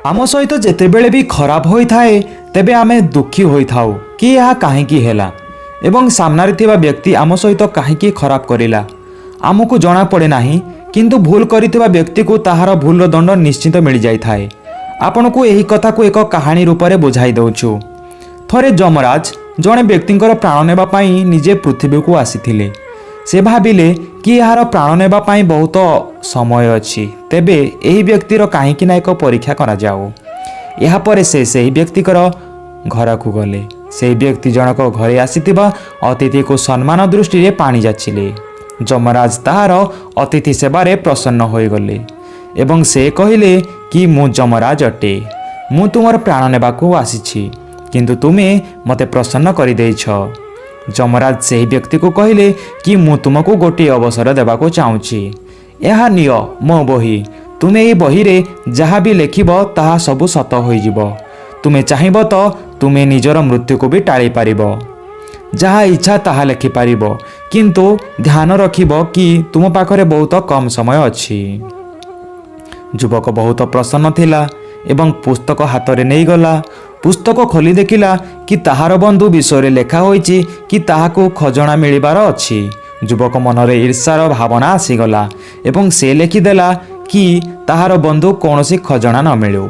आम सहित जेतेबेले भी खराब होइथाए तेबे आमे दुखी होइथाउ कि यह काहेकि हेला एवं सामनारे थिबा व्यक्ति आम सहित काहेकि खराब करिला आमको जना पड़े नाही, किंतु भूल करिथिबा व्यक्ति को ताहार भूलर दंड निश्चित मिल जाइथाए। आपण को यही कथा को एक कहानी रूप में बुझाई दउछु। थरे जमराज जड़े व्यक्तिंकर प्राण नेबा पाई निजे पृथ्वी को आसीथिले। से भाविले कि यार प्राण नेबा पाई बहुत समय अछि, तेबे एही व्यक्तिर काहेकि ना एक परीक्षा करा जाओ। या परे से सही व्यक्तिकर घर को गले। से व्यक्ति जनक घरे आसीथिबा अतिथि को सम्मान दृष्टि रे पानी जाचिले। जमराज ताहार अतिथि सेवारे प्रसन्न होई गले एवं से कहिले कि मु जमराज अटे, मु तुमर प्राण नेबाकू आसीछि, किंतु तुमे मते प्रसन्न करि देइछ। जमराज से व्यक्ति को कहिले कि मु तुमको गोटे अवसर देबाको चाहूछि। यह नियो मो बही, तुमे ए बही रे जहा भी लेखिब ताहा सबु सत होई जिवो। तुमे चाहिब तो तुमे निजर मृत्यु को भी टाळी पारिबो। जहा इच्छा ताहा लेखि पारिबो, किंतु ध्यान रखिबो कि तुम पाखरे बहुत कम समय अछि। युवक बहुत प्रसन्न थिला एवं पुस्तक हाथ में नहीं गला। पुस्तक खोली देखिला कि ताहार बंधु विषय लेखा होईची कि ताहाको खजना मिलिबार अछि। युवक मनरे ईर्षार भावना आसीगला एवं से लेखिदेला कि ताहार बंधु कौनसी खजना न मिलू।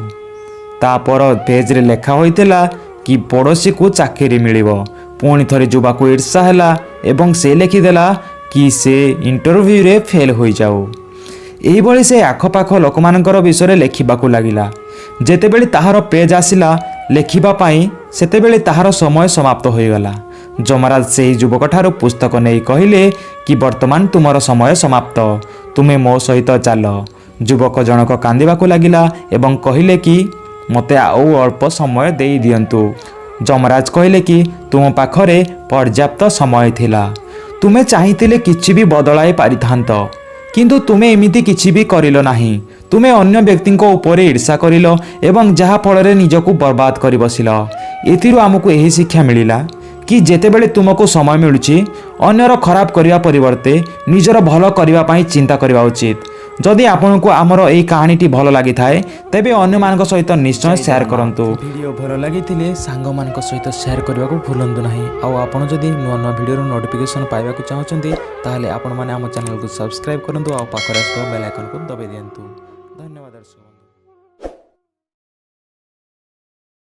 तापर पेज रे लेखा होइतिला कि पड़ोसी को चाकरी मिलिबो। पुणी थरे युवा को ईर्षा हैला एवं से लेखिदेला कि से इंटरव्यू रे फेल होई जाऊ। एही भली से आखपाख लोकमानकर विषय लेखिबाकू लागिला। जेतेबेले ताहार पेज आसिला लेखिबा पाई सेतेबेले ताहार समय समाप्त होईगला। जमराज से युवक ठारू पुस्तक नहीं कहिले कि वर्तमान तुमर समय समाप्त, तुमे मो सहित चाल। युवक जनक कांदिबाकू लागिला एवं कहिले कि मते आउ अल्प समय देई दियंतु। जमराज कहिले कि तुम पाखरे पर्याप्त समय थिला, तुमे चाहिथिले किछि भी बदलाई पारिथांत, किंतु तुमे एमिति किछि भी करिलो नाही। तुमे अन्य व्यक्ति ऊपर ईर्षा करिलो एवं जहा फल निजको बर्बाद कर बसिल। एथिरु आमको यही शिक्षा मिलिला कि जेतेबेले तुमको समय मिलुची अन्यर खराब करिया परिवर्ते निजर भल करिवा पाई चिंता करिवा उचित। जदि आपन को आमर एही कहानीटी भल लागि थाए तेबे अन्य मानक सहित निश्चय शेयर करंतु। वीडियो भल लागि थिले सांग मानक सहित शेयर करबा को भूलंतु नाही। आ आपन जदि नुवा नुवा वीडियो रो नोटिफिकेशन पाइबा को चाहउचंती ताहले आपन माने हम चैनल को सब्सक्राइब करंतु आ पाखरे बेल आइकन को दबाइ दियंतु। धन्यवाद दर्शक।